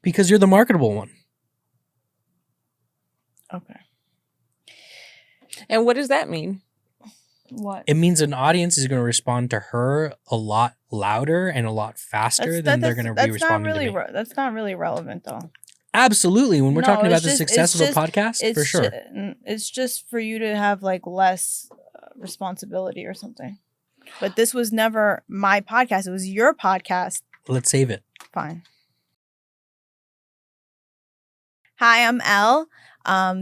Because you're the marketable one. Okay. And what does that mean? What? It means an audience is going to respond to her a lot louder and a lot faster than they're going to be responding to me. That's not really relevant, though. Absolutely. When we're talking about the success of a podcast, for sure. It's just for you to have like less responsibility or something. But this was never my podcast. It was your podcast. Let's save it. Fine. Hi, I'm Elle.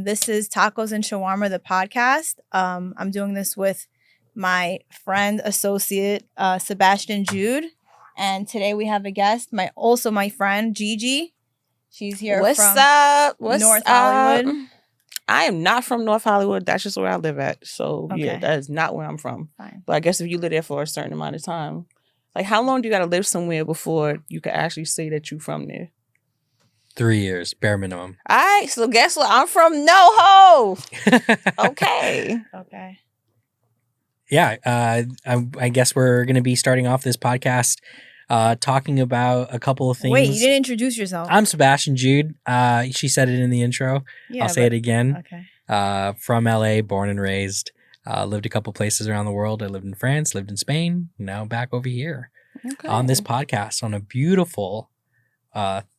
This is Tacos and Shawarma, the podcast. I'm doing this with my friend, associate, Sebastian Jude. And today we have a guest, my friend, GG. She's here from North Hollywood. I am not from North Hollywood. That's just where I live at. So, Okay. yeah, that is not where I'm from. Fine. But I guess if you live there for a certain amount of time, like how long do you got to live somewhere before you can actually say that you're from there? 3 years, bare minimum. All right, so guess what? I'm from NoHo. Okay. Okay. Yeah, I guess we're going to be starting off this podcast talking about a couple of things. Wait, you didn't introduce yourself. I'm Sebastian Jude. She said it in the intro. Yeah, I'll say it again. Okay. From LA, born and raised. Lived a couple places around the world. I lived in France, lived in Spain. Now back over here on this podcast on a beautiful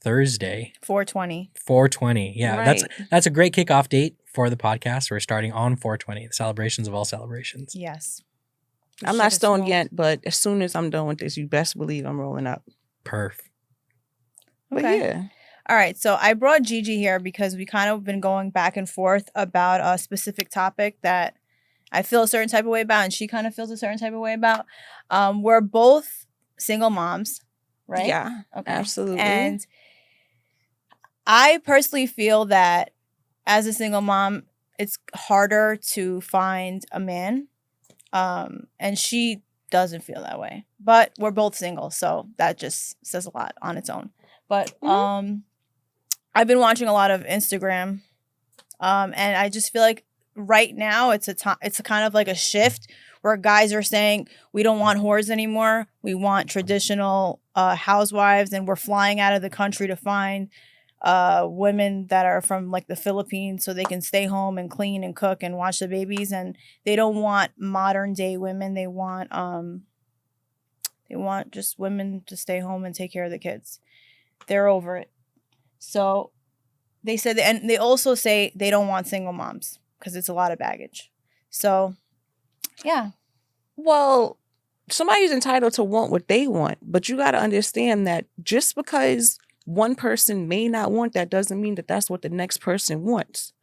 Thursday. 420. 420. Yeah, Right. that's a great kickoff date for the podcast. We're starting on 420, the celebrations of all celebrations. Yes. I'm not stoned yet, but as soon as I'm done with this, you best believe I'm rolling up. Perf. But Okay. yeah. All right. So I brought Gigi here because we kind of been going back and forth about a specific topic that I feel a certain type of way about, and she kind of feels a certain type of way about. We're both single moms, right? Yeah, Okay. absolutely. And I personally feel that as a single mom, it's harder to find a man. And she doesn't feel that way. But we're both single, so that just says a lot on its own. But I've been watching a lot of Instagram. And I just feel like right now it's a kind of like a shift where guys are saying we don't want whores anymore. We want traditional housewives, and we're flying out of the country to find women that are from like the Philippines so they can stay home and clean and cook and watch the babies. And they don't want modern day women. They want just women to stay home and take care of the kids. They're over it. So they said, and they also say they don't want single moms because it's a lot of baggage. So yeah. Well, somebody's entitled to want what they want, but you got to understand that just because one person may not want that doesn't mean that that's what the next person wants.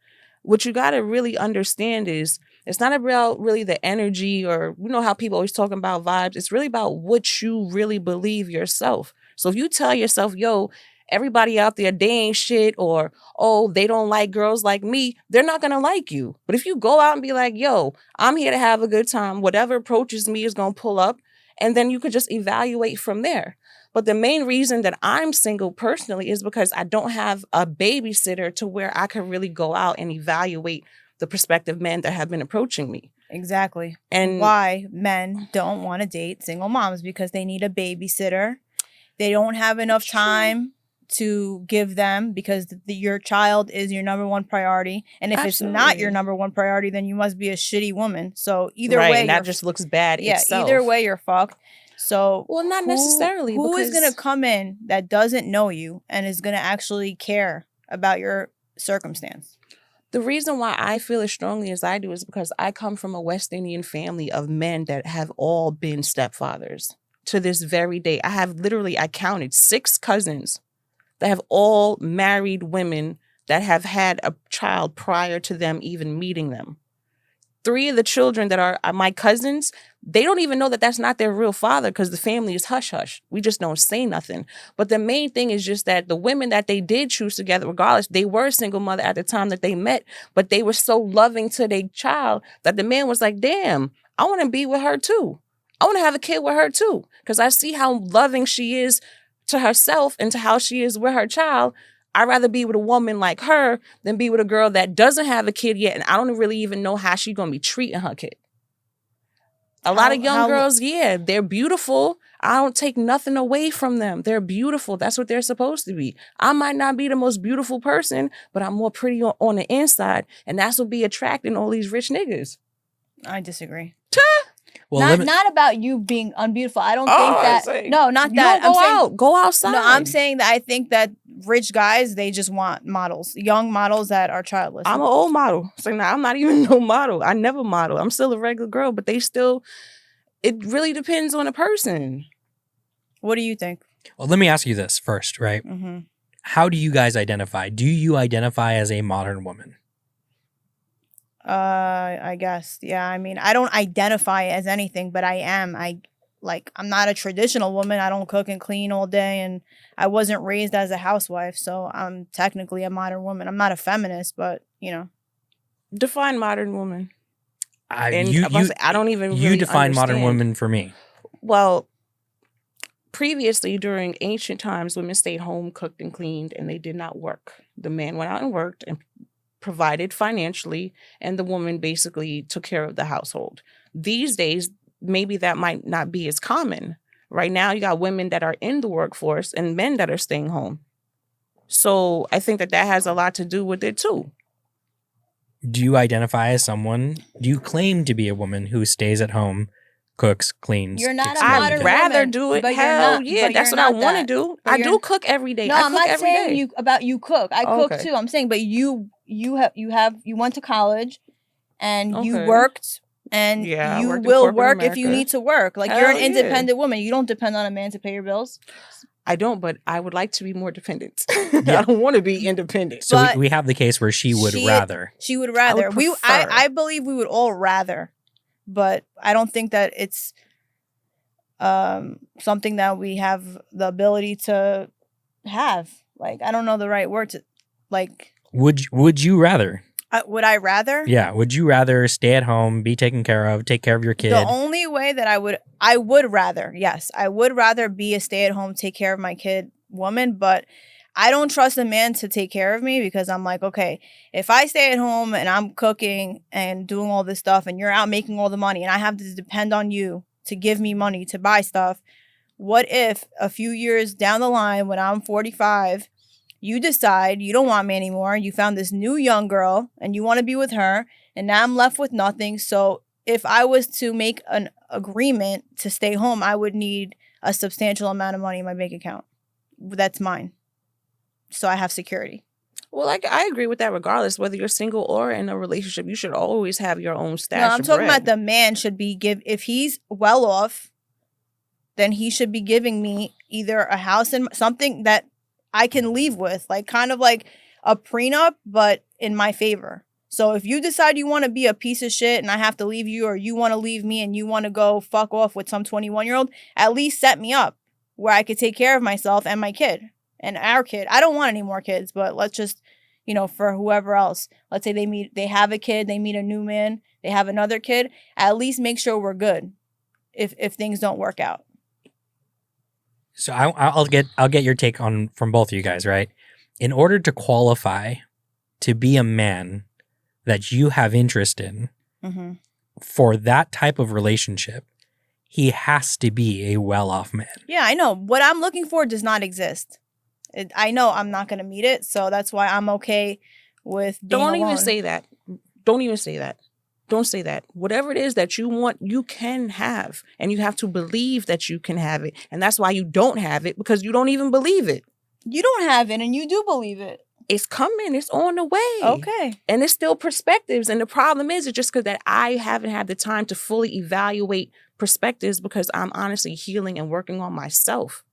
What you got to really understand is it's not about really the energy, or you know how people always talking about vibes. It's really about what you really believe yourself. So if you tell yourself, yo, everybody out there, they ain't shit, or, oh, they don't like girls like me, they're not going to like you. But if you go out and be like, yo, I'm here to have a good time, whatever approaches me is going to pull up, and then you could just evaluate from there. But the main reason that I'm single personally is because I don't have a babysitter to where I can really go out and evaluate the prospective men that have been approaching me. Exactly. And why men don't want to date single moms, because they need a babysitter. They don't have enough time to give them, because your child is your number one priority. And if it's not your number one priority, then you must be a shitty woman. So either way, and that just looks bad. Yeah, itself. Either way, you're fucked. So well, not necessarily. Who is going to come in that doesn't know you and is going to actually care about your circumstance? The reason why I feel as strongly as I do is because I come from a West Indian family of men that have all been stepfathers to this very day. I counted 6 cousins that have all married women that have had a child prior to them even meeting them. 3 of the children that are my cousins, they don't even know that that's not their real father because the family is hush-hush. We just don't say nothing. But the main thing is just that the women that they did choose together, regardless, they were a single mother at the time that they met, but they were so loving to their child that the man was like, damn, I want to be with her too. I want to have a kid with her too, because I see how loving she is to herself and to how she is with her child. I'd rather be with a woman like her than be with a girl that doesn't have a kid yet, and I don't really even know how she's going to be treating her kid. A lot of young girls, they're beautiful. I don't take nothing away from them. They're beautiful. That's what they're supposed to be. I might not be the most beautiful person, but I'm more pretty on the inside. And that's what be attracting all these rich niggas. I disagree. Well, not about you being unbeautiful. I don't think that. No, not that. I'm saying go outside. No, I'm saying that I think that rich guys, they just want models, young models that are childless. I'm an old model. So now I'm not even no model. I never model. I'm still a regular girl, but it really depends on the person. What do you think? Well, let me ask you this first, right? Mm-hmm. How do you guys identify? Do you identify as a modern woman? I guess. Yeah. I mean, I don't identify as anything, but I am. I'm not a traditional woman. I don't cook and clean all day, and I wasn't raised as a housewife, so I'm technically a modern woman. I'm not a feminist, but Define modern woman. I don't even. You define understand. Modern woman for me. Well, previously during ancient times, women stayed home, cooked and cleaned, and they did not work. The man went out and worked and provided financially, and the woman basically took care of the household. These days, maybe that might not be as common. Right now, you got women that are in the workforce and men that are staying home. So I think that has a lot to do with it too. Do you identify as someone? Do you claim to be a woman who stays at home, cooks, cleans? You're not a modern woman. I'd rather do it. Hell yeah, that's what I want to do. I do cook every day. No, I'm not saying you cook. I cook okay. too. I'm saying, but you went to college, and you worked, and you will work America. If you need to work. Like, you're an independent woman. You don't depend on a man to pay your bills. I don't, but I would like to be more dependent. I don't want to be independent. So we have the case where she would rather. She would rather. I believe we would all rather, but I don't think that it's something that we have the ability to have. Like, I don't know the right word to, like. Would you rather? Would I rather? Yeah. Would you rather stay at home, be taken care of, take care of your kid? The only way that I would rather, yes, I would rather be a stay-at-home, take care of my kid woman, but I don't trust a man to take care of me, because I'm like, okay, if I stay at home and I'm cooking and doing all this stuff and you're out making all the money and I have to depend on you to give me money to buy stuff, what if a few years down the line when I'm 45, you decide you don't want me anymore, you found this new young girl and you want to be with her, and now I'm left with nothing. So if I was to make an agreement to stay home, I would need a substantial amount of money in my bank account. That's mine. So I have security. Well, I agree with that regardless, whether you're single or in a relationship, you should always have your own stash. No, I'm talking about the man should be if he's well off, then he should be giving me either a house and something that I can leave with, like kind of like a prenup, but in my favor. So if you decide you want to be a piece of shit and I have to leave you, or you want to leave me and you want to go fuck off with some 21-year-old, at least set me up where I could take care of myself and my kid and our kid. I don't want any more kids, but let's just, for whoever else, let's say they have a kid, they meet a new man, they have another kid, at least make sure we're good if things don't work out. So I'll get your take on from both of you guys, right? In order to qualify to be a man that you have interest in, mm-hmm. for that type of relationship, he has to be a well-off man. Yeah, I know. What I'm looking for does not exist. I know I'm not going to meet it, so that's why I'm okay with being alone. Don't even say that. Don't say that. Whatever it is that you want, you can have. And you have to believe that you can have it. And that's why you don't have it, because you don't even believe it. You don't have it and you do believe it. It's coming. It's on the way. Okay. And it's still perspectives. And the problem is, it's just because that I haven't had the time to fully evaluate perspectives, because I'm honestly healing and working on myself.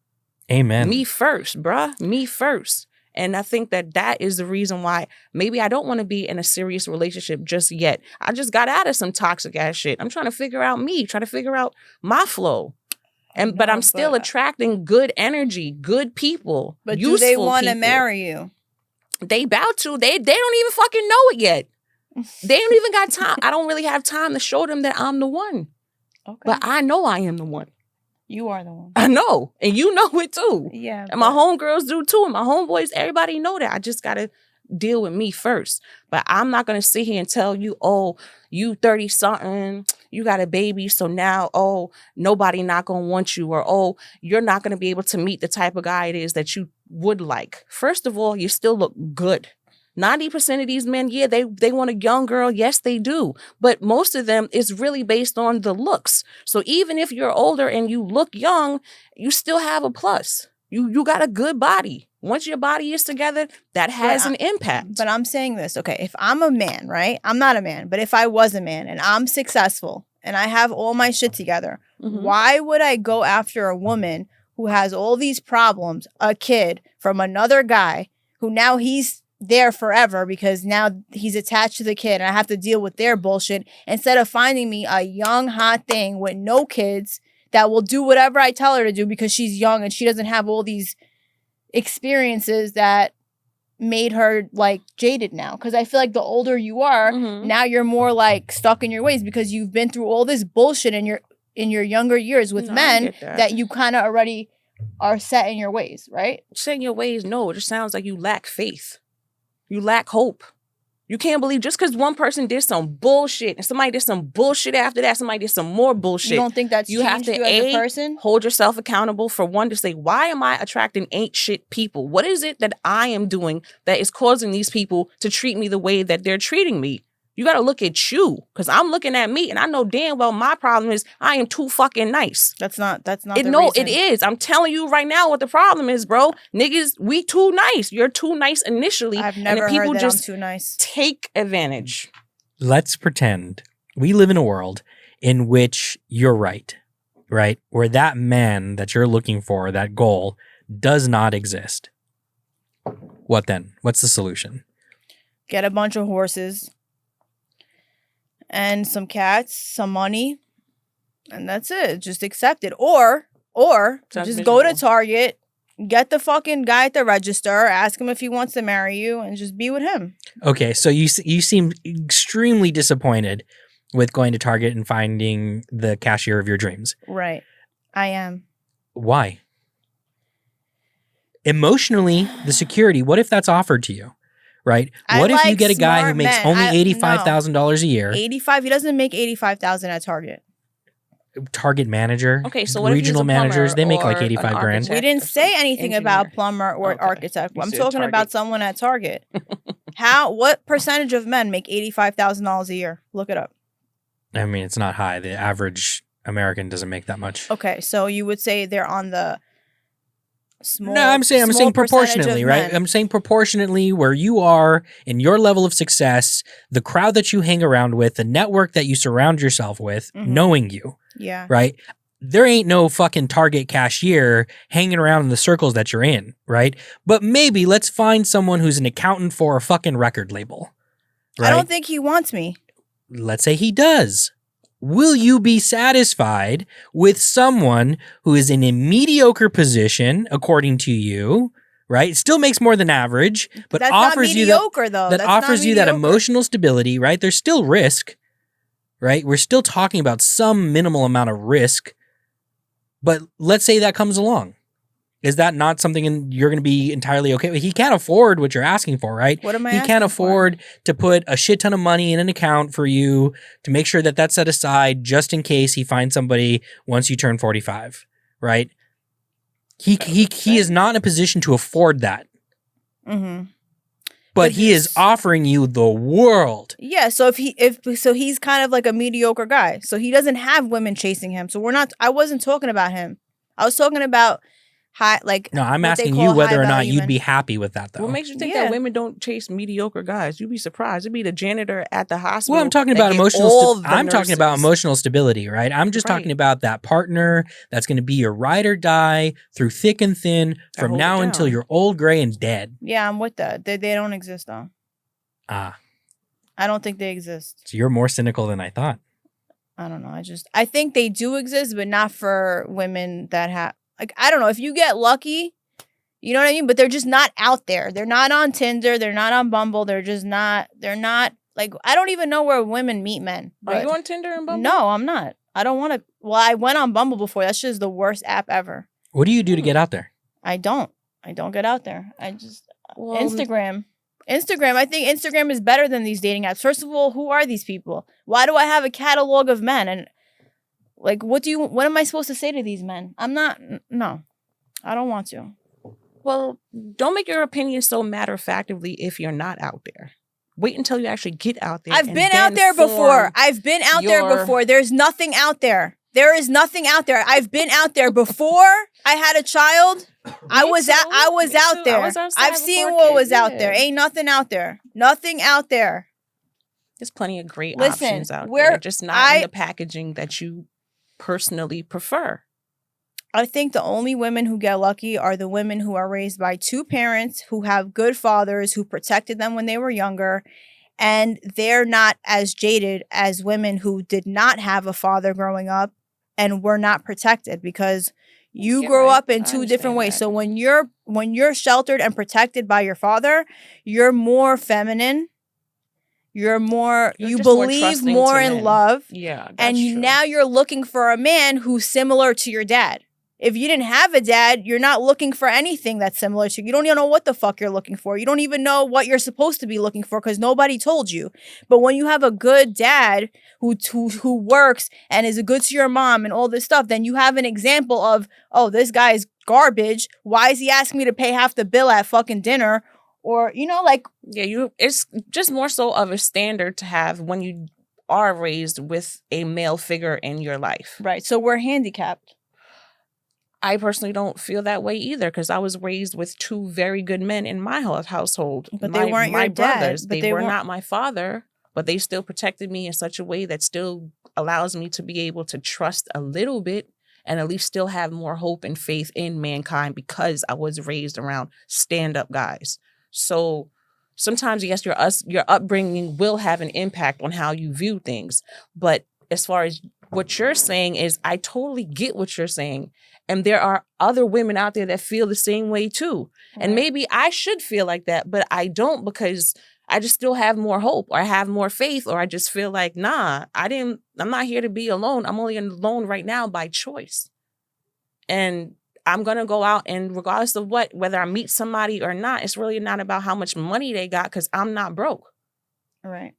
Amen. Me first, bruh. Me first. And I think that is the reason why maybe I don't want to be in a serious relationship just yet. I just got out of some toxic ass shit. I'm trying to figure out me, trying to figure out my flow. But I'm still attracting good energy, good people. But do they want to marry you? They about to. They don't even fucking know it yet. They don't even got time. I don't really have time to show them that I'm the one. Okay. But I know I am the one. You are the one. I know. And you know it too. Yeah. And my homegirls do too. And my homeboys, everybody know that. I just got to deal with me first. But I'm not going to sit here and tell you, oh, you 30 something, you got a baby. So now, oh, nobody not going to want you, or, oh, you're not going to be able to meet the type of guy it is that you would like. First of all, you still look good. 90% of these men, yeah, they want a young girl. Yes, they do. But most of them is really based on the looks. So even if you're older and you look young, you still have a plus. You got a good body. Once your body is together, that has an impact. But I'm saying this, okay, if I'm a man, right? I'm not a man, but if I was a man and I'm successful and I have all my shit together, why would I go after a woman who has all these problems, a kid from another guy who now he's there forever because now he's attached to the kid and I have to deal with their bullshit, instead of finding me a young hot thing with no kids that will do whatever I tell her to do because she's young and she doesn't have all these experiences that made her like jaded now. Because I feel like the older you are, now you're more like stuck in your ways because you've been through all this bullshit in your younger years with men that you kind of already are set in your ways, right? Set in your ways, no. It just sounds like you lack faith. You lack hope. You can't believe just because one person did some bullshit and somebody did some bullshit after that, somebody did some more bullshit. You don't think that's you have to you as a person? Hold yourself accountable for one to say, why am I attracting ain't shit people? What is it that I am doing that is causing these people to treat me the way that they're treating me? You got to look at you, because I'm looking at me and I know damn well my problem is I am too fucking nice. That's not it. the No, reason. it is. I'm telling you right now what the problem is, bro. Niggas, we too nice. You're too nice initially. I've never and people heard that just I'm too nice. Take advantage. Let's pretend we live in a world in which you're right? Where that man that you're looking for, that goal, does not exist. What then? What's the solution? Get a bunch of horses and some cats, some money, and that's it. Just accept it. Or just go to Target, get the fucking guy at the register, ask him if he wants to marry you, and just be with him. Okay, so you seem extremely disappointed with going to Target and finding the cashier of your dreams. Right. I am. Why? Emotionally, the security, what if that's offered to you? Right? What if you get a guy who makes only $85,000 a year? 85? He doesn't make $85,000 at Target. Target manager. Okay, so what regional managers, they make like 85 grand. We didn't say anything about plumber or architect. I'm talking about someone at Target. What percentage of men make $85,000 a year? Look it up. I mean, it's not high. The average American doesn't make that much. Okay, so you would say they're on the small. No, I'm saying proportionately, right? I'm saying proportionately where you are in your level of success, the crowd that you hang around with, the network that you surround yourself with, knowing you. Yeah. Right? There ain't no fucking Target cashier hanging around in the circles that you're in, right? But maybe let's find someone who's an accountant for a fucking record label. Right? I don't think he wants me. Let's say he does. Will you be satisfied with someone who is in a mediocre position, according to you, right? Still makes more than average, but that's offers not mediocre, you though. that offers you that emotional stability, right? There's still risk, right? We're still talking about some minimal amount of risk, but let's say that comes along. Is that not something you're going to be entirely okay with? He can't afford what you're asking for, right? What am I He asking can't afford for? to put a shit ton of money in an account for you to make sure that that's set aside just in case he finds somebody once you turn 45, right? He is not in a position to afford that. Mm-hmm. But he is offering you the world. Yeah, so so he's kind of like a mediocre guy. So he doesn't have women chasing him. So I wasn't talking about him. I was talking about no, I'm asking you whether or not you'd be happy with that, though. What makes you think that women don't chase mediocre guys? You'd be surprised. It'd be the janitor at the hospital. Well, I'm talking about talking about emotional stability, right? I'm just talking about that partner that's going to be your ride or die through thick and thin from now until you're old, gray, and dead. Yeah, I'm with that. They don't exist, though. I don't think they exist. So you're more cynical than I thought. I don't know. I think they do exist, but not for women that have. Like, I don't know, if you get lucky, you know what I mean? But they're just not out there. They're not on Tinder. They're not on Bumble. They're not, like, I don't even know where women meet men. Are you on Tinder and Bumble? No, I'm not. I don't want to. Well, I went on Bumble before. That's just the worst app ever. What do you do to get out there? I don't get out there. Instagram. Instagram. I think Instagram is better than these dating apps. First of all, who are these people? Why do I have a catalog of men? And like, what am I supposed to say to these men? No, I don't want to. Well, don't make your opinion so matter-of-factly if you're not out there. Wait until you actually get out there. I've been out there before. There's nothing out there. There is nothing out there. I've been out there before I had a child. I was out there. I've seen what was out there. Ain't nothing out there. Nothing out there. There's plenty of great options out there. Just not in the packaging that you personally prefer. I think the only women who get lucky are the women who are raised by two parents who have good fathers who protected them when they were younger. And they're not as jaded as women who did not have a father growing up and were not protected, because you grow up in two different ways. So when you're sheltered and protected by your father, you're more feminine. You believe more in love. Yeah. And now you're looking for a man who's similar to your dad. If you didn't have a dad, you're not looking for anything that's similar to you. You don't even know what the fuck you're looking for. You don't even know what you're supposed to be looking for because nobody told you. But when you have a good dad who works and is good to your mom and all this stuff, then you have an example of, oh, this guy is garbage. Why is he asking me to pay half the bill at fucking dinner? Or, it's just more so of a standard to have when you are raised with a male figure in your life. Right. So we're handicapped. I personally don't feel that way either, because I was raised with two very good men in my household. But they weren't your brothers. Dad. They were not my father, but they still protected me in such a way that still allows me to be able to trust a little bit and at least still have more hope and faith in mankind because I was raised around stand-up guys. So sometimes, yes, your upbringing will have an impact on how you view things. But as far as what you're saying is, I totally get what you're saying. And there are other women out there that feel the same way too. Right. And maybe I should feel like that, but I don't, because I just still have more hope, or I have more faith, or I just feel like, I'm not here to be alone. I'm only alone right now by choice. And I'm going to go out, and regardless of whether I meet somebody or not, it's really not about how much money they got, because I'm not broke. Right.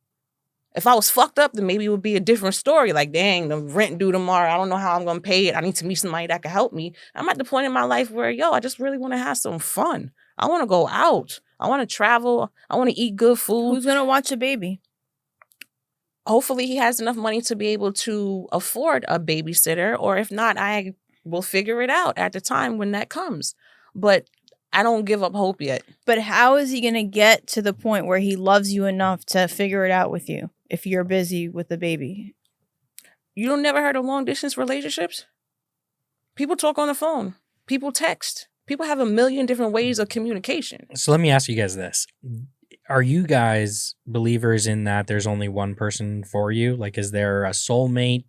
If I was fucked up, then maybe it would be a different story. Like, dang, the rent due tomorrow. I don't know how I'm going to pay it. I need to meet somebody that can help me. I'm at the point in my life where, I just really want to have some fun. I want to go out. I want to travel. I want to eat good food. Who's going to watch a baby? Hopefully he has enough money to be able to afford a babysitter. Or if not, I will figure it out at the time when that comes. But I don't give up hope yet. But how is he going to get to the point where he loves you enough to figure it out with you if you're busy with the baby? You don't never heard of long distance relationships? People talk on the phone. People text. People have a million different ways of communication. So let me ask you guys this. Are you guys believers in that there's only one person for you? Like, is there a soulmate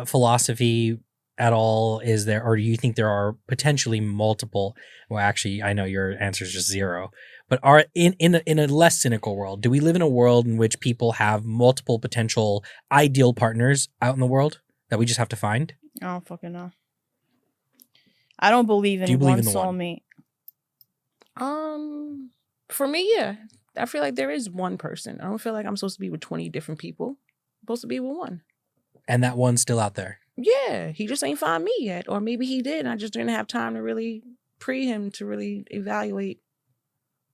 philosophy at all? Is there, or do you think there are potentially multiple? Well, actually, I know your answer is just zero. But are in a less cynical world, do we live in a world in which people have multiple potential ideal partners out in the world that we just have to find? I don't fucking know. I don't believe in one soulmate. For me, yeah. I feel like there is one person. I don't feel like I'm supposed to be with 20 different people. I'm supposed to be with one. And that one's still out there. Yeah, he just ain't found me yet. Or maybe he did, and I just didn't have time to really pre him to really evaluate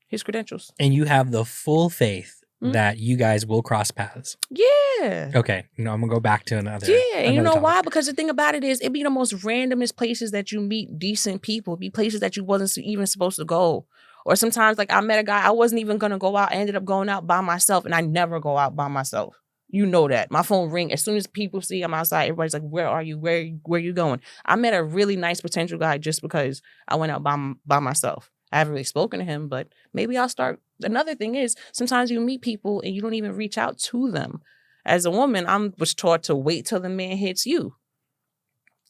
his credentials. And you have the full faith that you guys will cross paths. Yeah. Okay. I'm going to go back to another. Yeah. And you know why? Because the thing about it is, it be the most randomest places that you meet decent people. It be places that you wasn't even supposed to go. Or sometimes, like, I met a guy, I wasn't even going to go out. I ended up going out by myself, and I never go out by myself. You know that. My phone ring. As soon as people see I'm outside, everybody's like, where are you? Where you going? I met a really nice potential guy just because I went out by myself. I haven't really spoken to him, but maybe I'll start. Another thing is, sometimes you meet people and you don't even reach out to them. As a woman, I was taught to wait till the man hits you.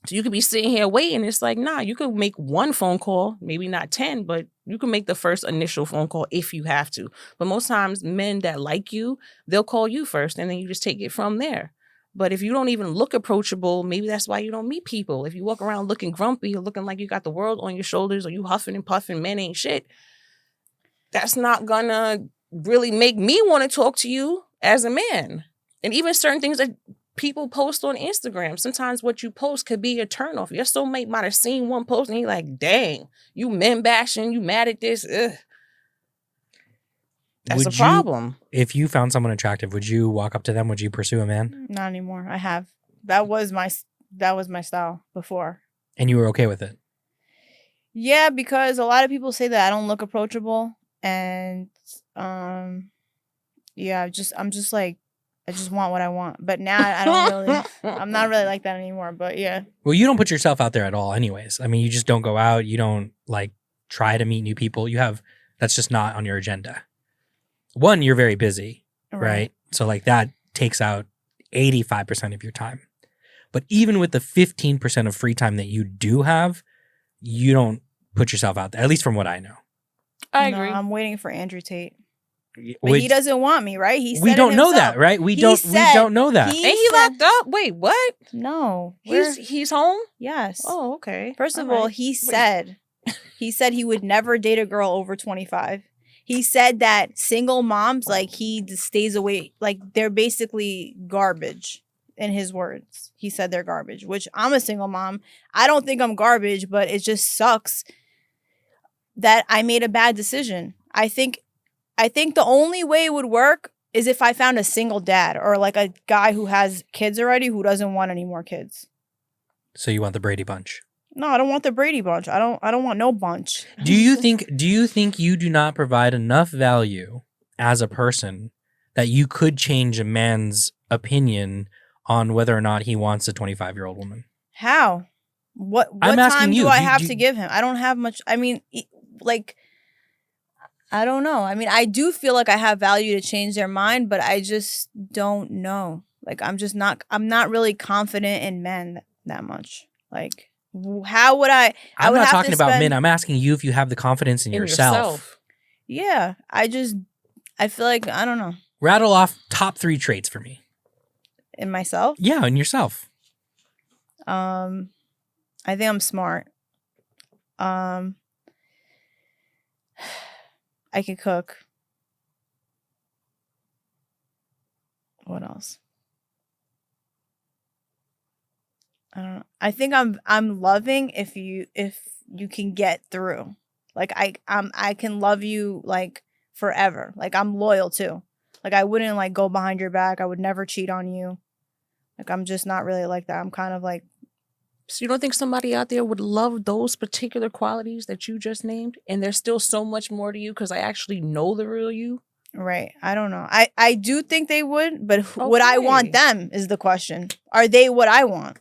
So you could be sitting here waiting. It's like, nah, you could make one phone call, maybe not 10, but you can make the first initial phone call if you have to. But most times, men that like you, they'll call you first, and then you just take it from there. But if you don't even look approachable, maybe that's why you don't meet people. If you walk around looking grumpy or looking like you got the world on your shoulders, or you huffing and puffing, men ain't shit, that's not gonna really make me want to talk to you as a man. And even certain things that people post on Instagram, sometimes what you post could be a turnoff. Your soulmate might have seen one post and he's like, dang, you men bashing, you mad at this. Ugh. That's a problem. If you found someone attractive, would you walk up to them? Would you pursue a man? Not anymore. I have. That was my style before. And you were okay with it? Yeah, because a lot of people say that I don't look approachable, and yeah, I'm just like, I just want what I want. But now I don't really, I'm not really like that anymore. But yeah. Well, you don't put yourself out there at all, anyways. I mean, you just don't go out. You don't like try to meet new people. That's just not on your agenda. One, you're very busy, right? So like that takes out 85% of your time. But even with the 15% of free time that you do have, you don't put yourself out there, at least from what I know. I agree. I'm waiting for Andrew Tate. But he doesn't want me, right? We don't know that, right? We don't know that. Ain't he locked up? Wait, what? No. He's home? Yes. Oh, okay. First of all, he said he would never date a girl over 25. He said that single moms, like, he stays away, like, they're basically garbage, in his words. He said they're garbage, which I'm a single mom. I don't think I'm garbage, but it just sucks that I made a bad decision. I think the only way it would work is if I found a single dad or like a guy who has kids already who doesn't want any more kids. So you want the Brady Bunch? No, I don't want the Brady Bunch. I don't want no bunch. Do you think you do not provide enough value as a person that you could change a man's opinion on whether or not he wants a 25-year-old woman? How? What time do I have to give him? I don't have much. I mean, like, I don't know. I mean, I do feel like I have value to change their mind, but I just don't know. Like, I'm not really confident in men that much. Like, how would I? I'm not talking about men. I'm asking you if you have the confidence in yourself. Yeah, I feel like, I don't know. Rattle off top 3 traits for me. In myself? Yeah, in yourself. I think I'm smart. I can cook. What else? I don't know. I think I'm loving if you can get through. Like I can love you like forever. Like I'm loyal too. Like I wouldn't like go behind your back. I would never cheat on you. Like I'm just not really like that. I'm kind of like. So you don't think somebody out there would love those particular qualities that you just named? And there's still so much more to you because I actually know the real you? Right. I don't know. I do think they would, but would I want them is the question. Are they what I want?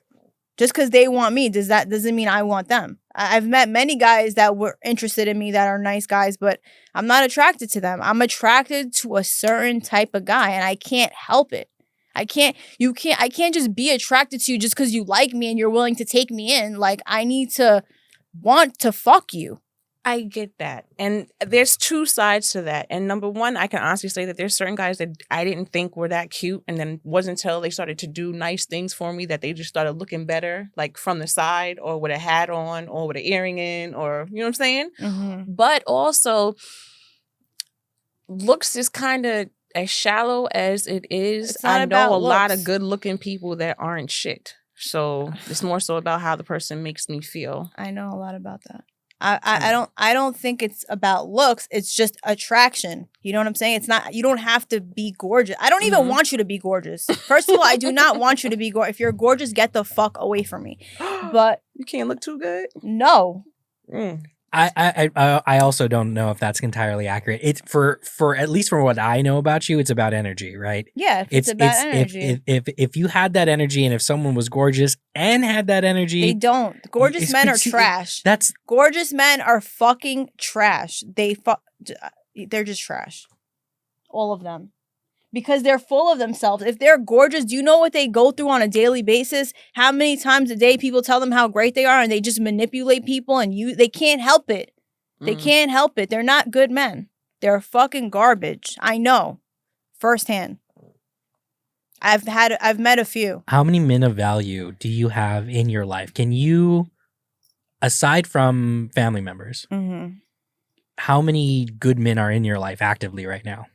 Just because they want me, doesn't mean I want them. I've met many guys that were interested in me that are nice guys, but I'm not attracted to them. I'm attracted to a certain type of guy, and I can't help it. I can't just be attracted to you just because you like me and you're willing to take me in. Like, I need to want to fuck you. I get that. And there's 2 sides to that. And number one, I can honestly say that there's certain guys that I didn't think were that cute. And then it wasn't until they started to do nice things for me that they just started looking better, like from the side or with a hat on or with an earring in or, you know what I'm saying? Mm-hmm. But also, looks is kind of as shallow as it is. I know a lot of good looking people that aren't shit. So it's more so about how the person makes me feel. I know a lot about that. I don't think it's about looks. It's just attraction. You know what I'm saying? It's not, you don't have to be gorgeous. I don't even want you to be gorgeous. First of all, I do not want you to be gorgeous. If you're gorgeous, get the fuck away from me. But you can't look too good? No. I also don't know if that's entirely accurate. It's for at least from what I know about you, it's about energy, right? Yeah, it's about energy. If you had that energy and if someone was gorgeous and had that energy, they don't. Gorgeous men are trash. Gorgeous men are fucking trash. They're just trash. All of them. Because they're full of themselves. If they're gorgeous, do you know what they go through on a daily basis? How many times a day people tell them how great they are and they just manipulate people and they can't help it. They can't help it. They're not good men. They're fucking garbage. I know. Firsthand. I've met a few. How many men of value do you have in your life? Can you, aside from family members, how many good men are in your life actively right now?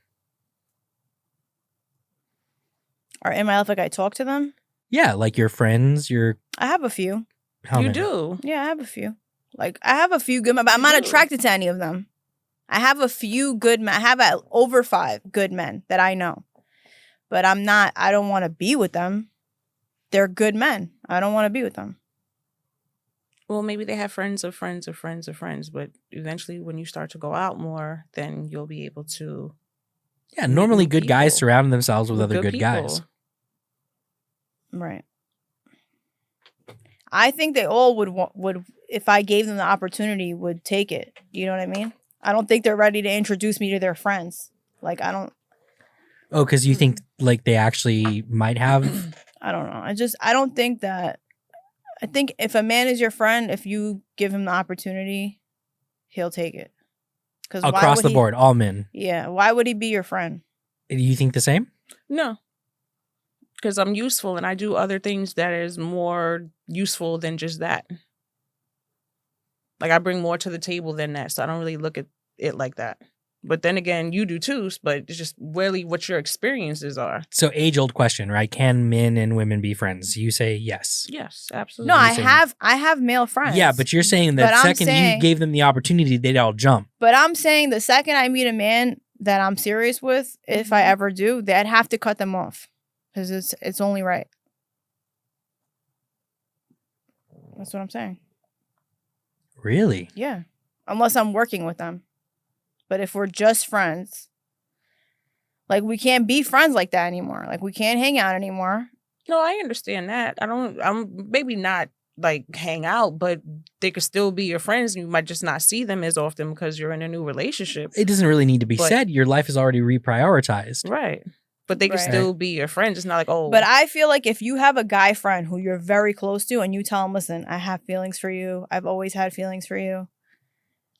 Or in my life, like I talk to them? Yeah, like your friends, I have a few. how You many? do. Yeah, I have a few. Like I have a few good men, but I'm not You do. attracted to any of them. I have a few good men. I have over 5 good men that I know. But I don't want to be with them. They're good men. I don't want to be with them. Well, maybe they have friends of friends of friends of friends, but eventually when you start to go out more, then you'll be able to Yeah, meet normally new good guys people. surround themselves with other good people. guys. Right. I think they all would if I gave them the opportunity would take it. You know what I mean? I don't think they're ready to introduce me to their friends. Like I don't Oh, because you think like they actually might have. I don't know. I don't think that. I think if a man is your friend, if you give him the opportunity, he'll take it. Because Across the board, all men. Yeah. Why would he be your friend? Do you think the same? No. Because I'm useful and I do other things that is more useful than just that. Like I bring more to the table than that. So I don't really look at it like that. But then again, you do too, but it's just really what your experiences are. So age-old question, right? Can men and women be friends? You say yes. Yes, absolutely. No, You're saying- I have male friends. Yeah, but you're saying But that I'm second you saying- gave them the opportunity, they'd all jump. But I'm saying the second I meet a man that I'm serious with, if I ever do, I'd have to cut them off. Because it's only right. That's what I'm saying. Really? Yeah. Unless I'm working with them. But if we're just friends, like we can't be friends like that anymore. Like we can't hang out anymore. No, I understand that. I'm maybe not like hang out, but they could still be your friends and you might just not see them as often because you're in a new relationship. It doesn't really need to be But- said. Your life is already reprioritized. Right. But they could Right. still be your friends. It's not like, oh. But I feel like if you have a guy friend who you're very close to and you tell him, listen, I have feelings for you. I've always had feelings for you.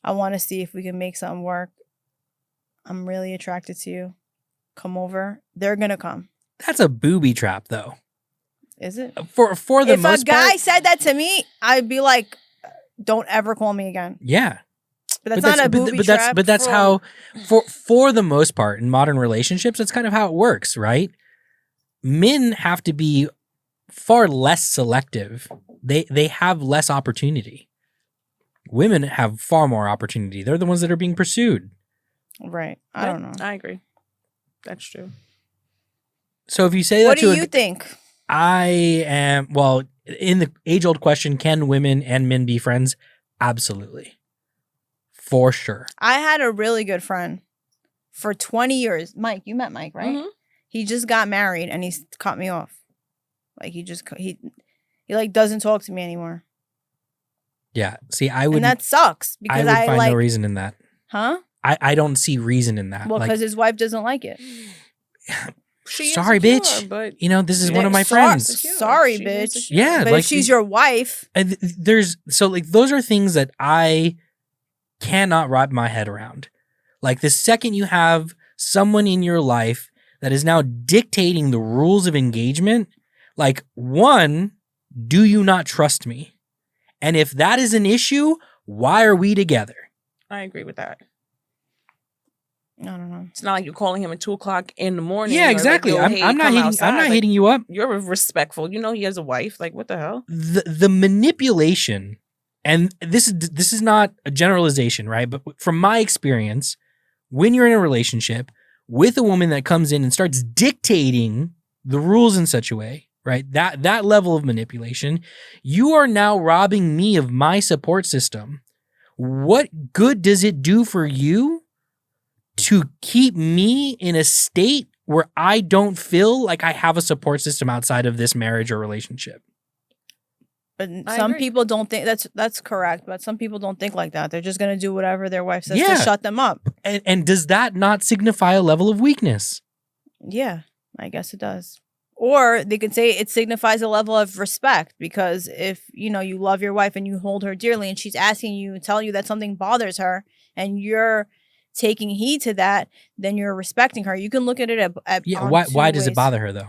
I want to see if we can make something work. I'm really attracted to you. Come over. They're going to come. That's a booby trap, though. Is it? For the If most a guy part, said that to me, I'd be like, don't ever call me again. yeah. But that's not a booby trap. That's how for the most part in modern relationships, that's kind of how it works, right? Men have to be far less selective. They have less opportunity. Women have far more opportunity. They're the ones that are being pursued. Right. I don't know. I agree. That's true. So if you say What that do to you think? I am, well, in the age-old question, can women and men be friends? Absolutely. For sure. I had a really good friend for 20 years. Mike, you met Mike, right? Mhm. He just got married and he cut me off. Like he like doesn't talk to me anymore. Yeah. See, I would And that sucks because I would find like, no reason in that. huh? I don't see reason in that. Well, Like, because his wife doesn't like it. She sorry, insecure, bitch. But You know, this is one of my Sorry- friends. Sorry, She's bitch. insecure. Yeah, But like if she's your wife, and there's so like those are things that I cannot wrap my head around. Like the second you have someone in your life that is now dictating the rules of engagement, like one, do you not trust me? And if that is an issue, why are we together? I agree with that. I don't know. It's not like you're calling him at 2:00 in the morning. Yeah, or like, exactly. yo, I'm hey, not come hitting outside. I'm not Like, hitting you up. You're respectful. You know he has a wife. Like, what the hell? The manipulation, and this is not a generalization, right? But from my experience, when you're in a relationship with a woman that comes in and starts dictating the rules in such a way, right? That level of manipulation, you are now robbing me of my support system. What good does it do for you to keep me in a state where I don't feel like I have a support system outside of this marriage or relationship? But I some agree. people don't think that's correct. But some people don't think like that. They're just gonna do whatever their wife says Yeah. to shut them up. And does that not signify a level of weakness? Yeah, I guess it does. Or they could say it signifies a level of respect because if you love your wife and you hold her dearly and she's asking you and telling you that something bothers her and you're taking heed to that, then you're respecting her. You can look at it at Yeah. on Why two does it ways. bother her though?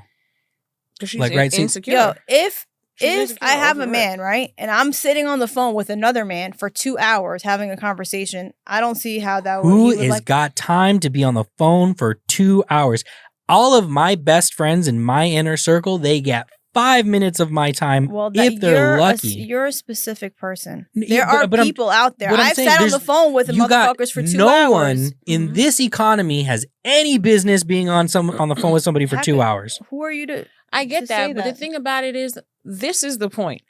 Because she's Like, right, so- insecure. Yo, if She's if insecure I have a over it. man, right, and I'm sitting on the phone with another man for 2 hours having a conversation, I don't see how that Who he would has got time to be on the phone for 2 hours? All of my best friends in my inner circle, they get 5 minutes of my time Well, if they're lucky. You're a specific person. Yeah, There are but I'm- people out there. but I'm I've saying sat on there's- the phone with you got motherfuckers for 2 no hours. one in this economy has any business being on the phone with somebody for Heck, 2 hours. Who are you to? I to get say that, but the that. thing about it is, this is the point.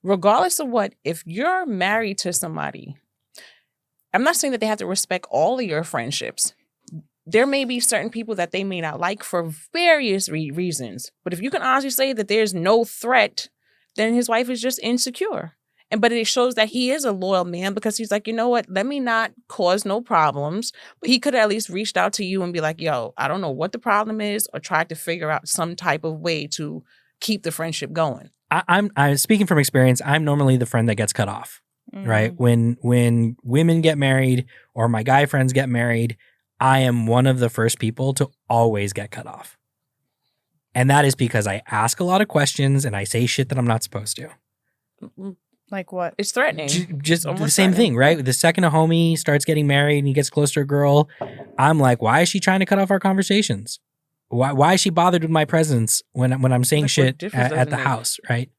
Regardless of what, if you're married to somebody, I'm not saying that they have to respect all of your friendships. There may be certain people that they may not like for various reasons. But if you can honestly say that there's no threat, then his wife is just insecure. But it shows that he is a loyal man because he's like, you know what? Let me not cause no problems. But he could have at least reached out to you and be like, yo, I don't know what the problem is, or tried to figure out some type of way to keep the friendship going. I'm speaking from experience. I'm normally the friend that gets cut off, right? Mm. When women get married or my guy friends get married, I am one of the first people to always get cut off. And that is because I ask a lot of questions and I say shit that I'm not supposed to. Like what? It's threatening. Just It's almost the same threatening. thing, right? The second a homie starts getting married and he gets close to a girl, I'm like, why is she trying to cut off our conversations? Why is she bothered with my presence when I'm saying Like, what shit difference does at it the make? house, right?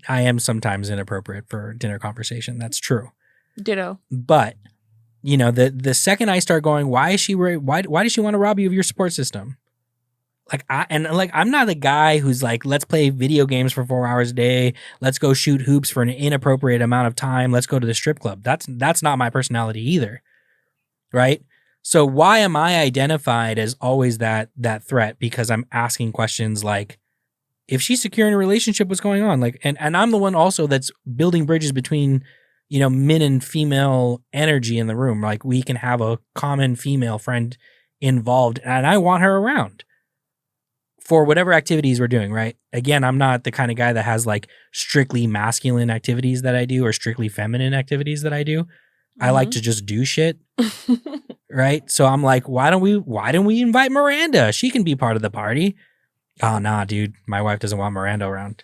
I am sometimes inappropriate for dinner conversation. That's true. Ditto. But you know, the second I start going, why does she want to rob you of your support system? I'm not a guy who's like, let's play video games for 4 hours a day. Let's go shoot hoops for an inappropriate amount of time. Let's go to the strip club. That's not my personality either. Right? So why am I identified as always that threat? Because I'm asking questions like, if she's secure in a relationship, what's going on? Like, and I'm the one also that's building bridges between, you know, men and female energy in the room. Like, we can have a common female friend involved, and I want her around for whatever activities we're doing, right? Again, I'm not the kind of guy that has like strictly masculine activities that I do or strictly feminine activities that I do. I like to just do shit, right? So I'm like, why don't we invite Miranda? She can be part of the party. Oh, nah, dude. My wife doesn't want Miranda around.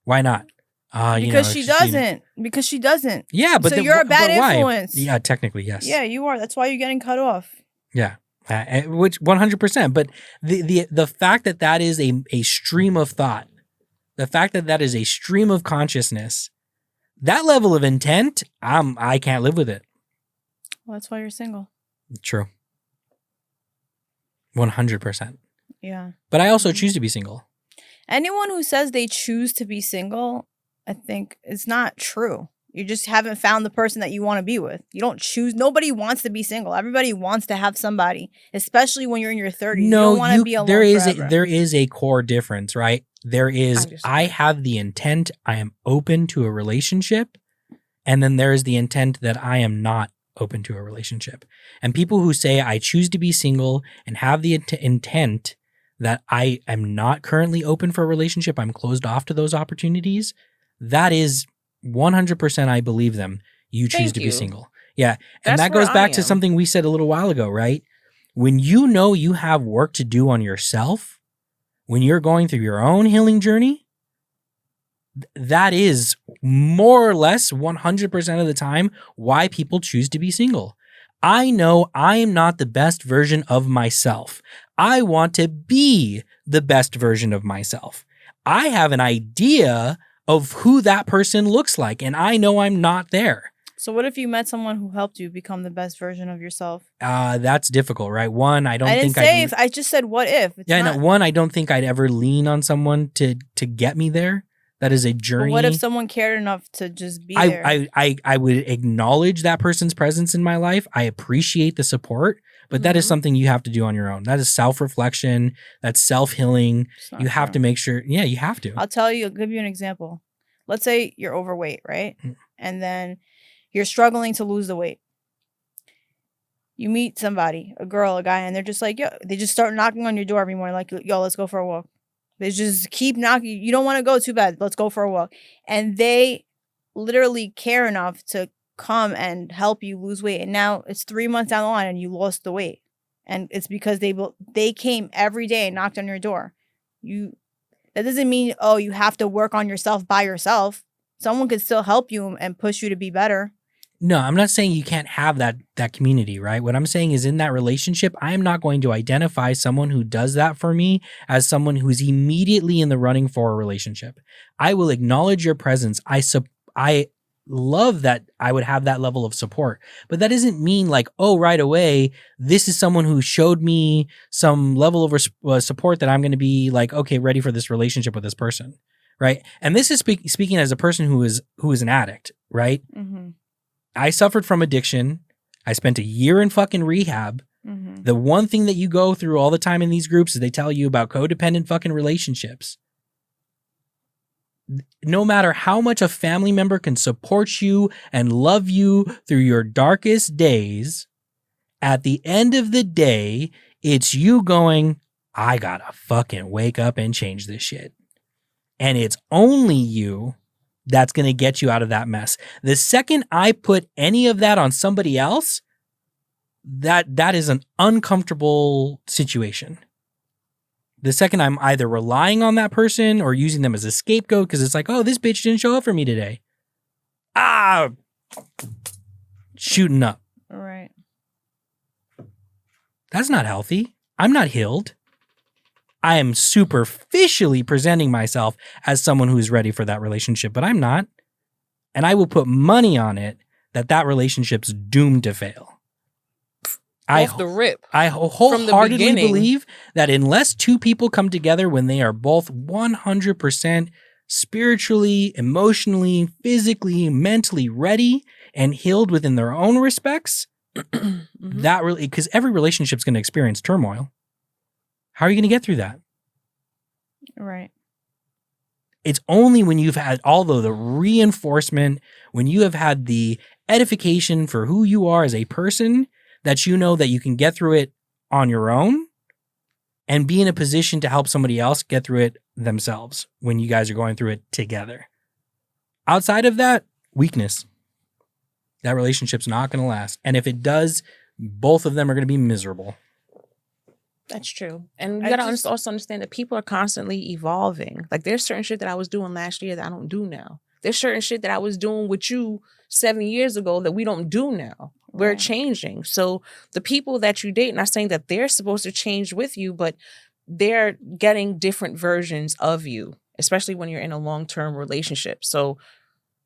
Why not? Because she doesn't. Because she doesn't. Yeah, but so you're a bad why? influence. Yeah, technically, yes. Yeah, you are. That's why you're getting cut off. Yeah, which 100%. But the fact that is a stream of thought, the fact that is a stream of consciousness, that level of intent, I can't live with it. Well, that's why you're single. True. 100%. Yeah. But I also choose to be single. Anyone who says they choose to be single, I think it's not true. You just haven't found the person that you want to be with. You don't choose. Nobody wants to be single. Everybody wants to have somebody, especially when you're in your 30s. You don't want to be alone forever. There is a core difference, right? There is, I have the intent, I am open to a relationship. And then there is the intent that I am not open to a relationship. And people who say I choose to be single and have the intent that I am not currently open for a relationship, I'm closed off to those opportunities, that is 100% I believe them. You choose to be single. Yeah. And that goes back to something we said a little while ago, right? When you know you have work to do on yourself, when you're going through your own healing journey, that is more or less 100% of the time why people choose to be single. I know I am not the best version of myself. I want to be the best version of myself. I have an idea of who that person looks like, and I know I'm not there. So what if you met someone who helped you become the best version of yourself? That's difficult, right? One, I just said what if. One, I don't think I'd ever lean on someone to get me there. That is a journey. But what if someone cared enough to just be there? I would acknowledge that person's presence in my life. I appreciate the support, but that is something you have to do on your own. That is self-reflection. That's self-healing. You have to make sure. Yeah, you have to. I'll give you an example. Let's say you're overweight, right? And then you're struggling to lose the weight. You meet somebody, a girl, a guy, and they're just like, yo, they just start knocking on your door every morning, like, yo, let's go for a walk. They just keep knocking. You don't want to go, too bad. Let's go for a walk. And they literally care enough to come and help you lose weight. And now it's 3 months down the line and you lost the weight. And it's because they came every day and knocked on your door. That doesn't mean, oh, you have to work on yourself by yourself. Someone could still help you and push you to be better. No, I'm not saying you can't have that community, right? What I'm saying is in that relationship, I am not going to identify someone who does that for me as someone who's immediately in the running for a relationship. I will acknowledge your presence. I love that I would have that level of support, but that doesn't mean like, oh, right away, this is someone who showed me some level of support that I'm going to be like, okay, ready for this relationship with this person, right? And this is speaking as a person who is an addict, right? Mm-hmm. I suffered from addiction. I spent a year in fucking rehab. Mm-hmm. The one thing that you go through all the time in these groups is they tell you about codependent fucking relationships. No matter how much a family member can support you and love you through your darkest days, at the end of the day, it's you going, I gotta fucking wake up and change this shit. And it's only you that's going to get you out of that mess. The second I put any of that on somebody else, that is an uncomfortable situation. The second I'm either relying on that person or using them as a scapegoat because it's like, oh, this bitch didn't show up for me today. Shooting up. Right. That's not healthy. I'm not healed. I am superficially presenting myself as someone who's ready for that relationship, but I'm not. And I will put money on it that relationship's doomed to fail. Off the rip. I wholeheartedly beginning. believe that unless two people come together when they are both 100% spiritually, emotionally, physically, mentally ready and healed within their own respects, Mm-hmm. that really, because every relationship's going to experience turmoil. How are you going to get through that? Right. It's only when you've had all the reinforcement, when you have had the edification for who you are as a person, that you know that you can get through it on your own and be in a position to help somebody else get through it themselves when you guys are going through it together. Outside of that, weakness. That relationship's not going to last. And if it does, both of them are going to be miserable. That's true. And you got to also understand that people are constantly evolving. Like there's certain shit that I was doing last year that I don't do now. There's certain shit that I was doing with you 7 years ago that we don't do now. We're changing. So the people that you date, not saying that they're supposed to change with you, but they're getting different versions of you, especially when you're in a long-term relationship. So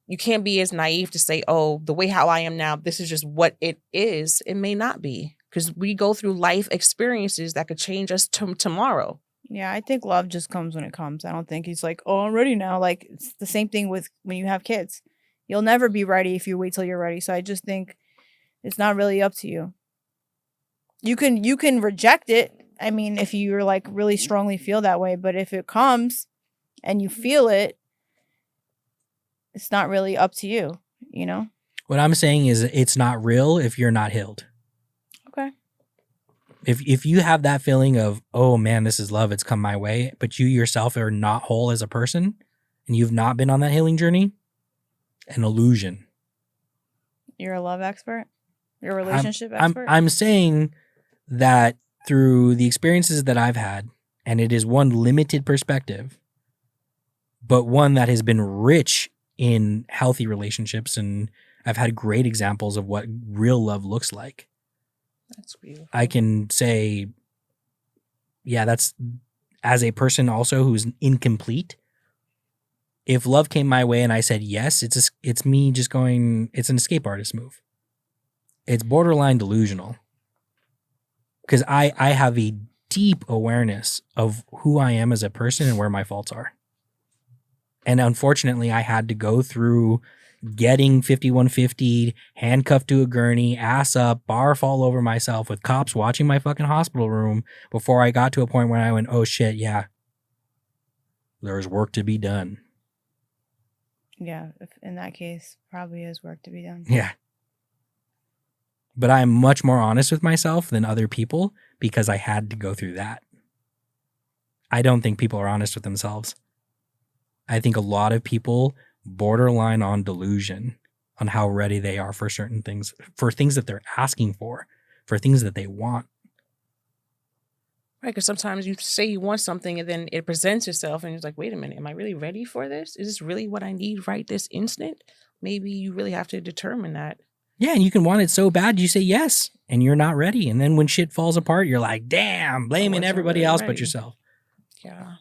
you can't be as naive to say, oh, the way how I am now, this is just what it is. It may not be, because we go through life experiences that could change us tomorrow. Yeah, I think love just comes when it comes. I don't think he's like, oh, I'm ready now. Like, it's the same thing with when you have kids. You'll never be ready if you wait till you're ready. So I just think it's not really up to you. You can reject it. I mean, if you're like really strongly feel that way, but if it comes and you feel it, it's not really up to you, you know? What I'm saying is it's not real if you're not healed. Okay. If you have that feeling of, oh man, this is love, it's come my way, but you yourself are not whole as a person and you've not been on that healing journey, an illusion. You're a love expert? You're a relationship expert? I'm saying that through the experiences that I've had, and it is one limited perspective, but one that has been rich in healthy relationships, and I've had great examples of what real love looks like. That's beautiful. I can say, yeah, that's as a person also who's incomplete. If love came my way and I said yes, it's me just going, it's an escape artist move. It's borderline delusional. Because I have a deep awareness of who I am as a person and where my faults are. And unfortunately, I had to go through getting 5150, handcuffed to a gurney, ass up, barf all over myself with cops watching my fucking hospital room before I got to a point where I went, oh shit, yeah, there's work to be done. Yeah, in that case, probably is work to be done. Yeah. But I'm much more honest with myself than other people because I had to go through that. I don't think people are honest with themselves. I think a lot of people borderline on delusion on how ready they are for certain things, for things that they're asking for things that they want. Right, because sometimes you say you want something and then it presents itself and it's like, wait a minute, am I really ready for this? Is this really what I need right this instant? Maybe you really have to determine that. Yeah, and you can want it so bad, you say yes, and you're not ready. And then when shit falls apart, you're like, damn, blaming wasn't everybody really else but ready. yourself. Yeah.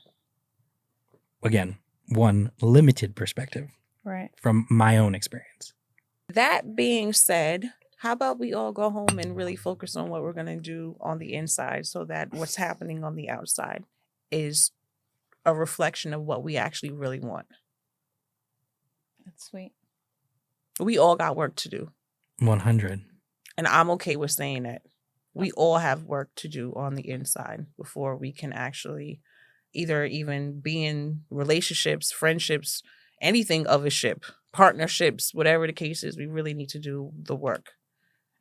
Again, one limited perspective Right. from my own experience. That being said, how about we all go home and really focus on what we're going to do on the inside so that what's happening on the outside is a reflection of what we actually really want. That's sweet. We all got work to do. 100. And I'm okay with saying that. We all have work to do on the inside before we can actually either even be in relationships, friendships, anything of a ship, partnerships, whatever the case is. We really need to do the work.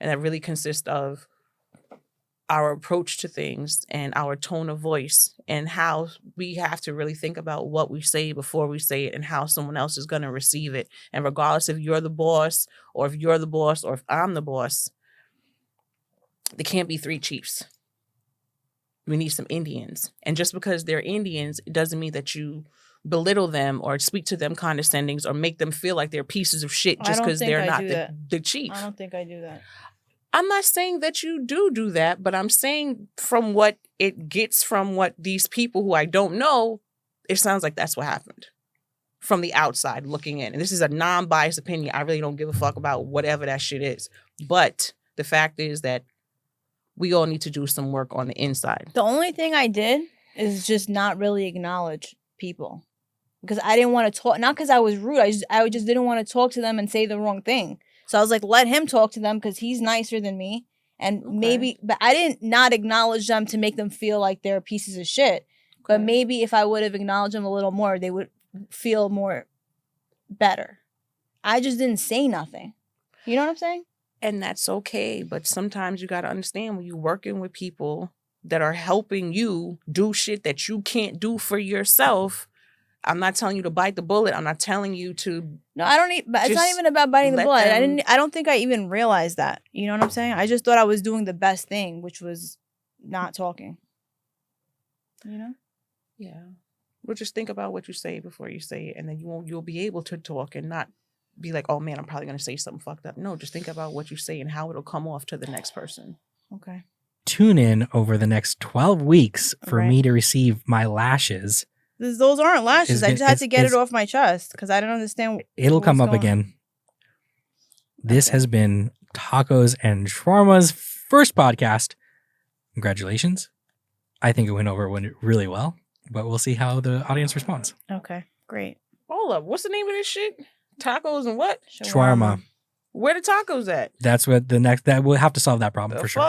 And that really consists of our approach to things and our tone of voice and how we have to really think about what we say before we say it and how someone else is going to receive it. And regardless if you're the boss or if you're the boss or if I'm the boss, there can't be three chiefs. We need some Indians. And just because they're Indians, it doesn't mean that you belittle them or speak to them condescending or make them feel like they're pieces of shit just because they're not the chief. I don't think I do that. I'm not saying that you do that, but I'm saying from what it gets from what these people who I don't know, it sounds like that's what happened from the outside looking in. And this is a non-biased opinion. I really don't give a fuck about whatever that shit is. But the fact is that we all need to do some work on the inside. The only thing I did is just not really acknowledge people because I didn't want to talk. Not because I was rude. I just didn't want to talk to them and say the wrong thing. So I was like, let him talk to them because he's nicer than me. And maybe, but I didn't not acknowledge them to make them feel like they're pieces of shit. But maybe if I would have acknowledged them a little more, they would feel more better. I just didn't say nothing. You know what I'm saying? And that's okay. But sometimes you got to understand when you're working with people that are helping you do shit that you can't do for yourself. I'm not telling you to bite the bullet. I'm not telling you to. No, I don't. But it's not even about biting the bullet. I don't think I even realized that. You know what I'm saying? I just thought I was doing the best thing, which was not talking. You know? Yeah. Well, just think about what you say before you say it, and then you'll be able to talk and not be like, oh man, I'm probably gonna say something fucked up. No, just think about what you say and how it'll come off to the next person. Okay. Tune in over the next 12 weeks for me to receive my lashes. Those aren't lashes. I just had to get it off my chest because I don't understand. It'll come up again. This has been Tacos and Shawarma's first podcast. Congratulations. I think it went really well, but we'll see how the audience responds. Okay, great. Hold up. What's the name of this shit? Tacos and what? Shawarma. Where the tacos at? That's what that we'll have to solve that problem for sure.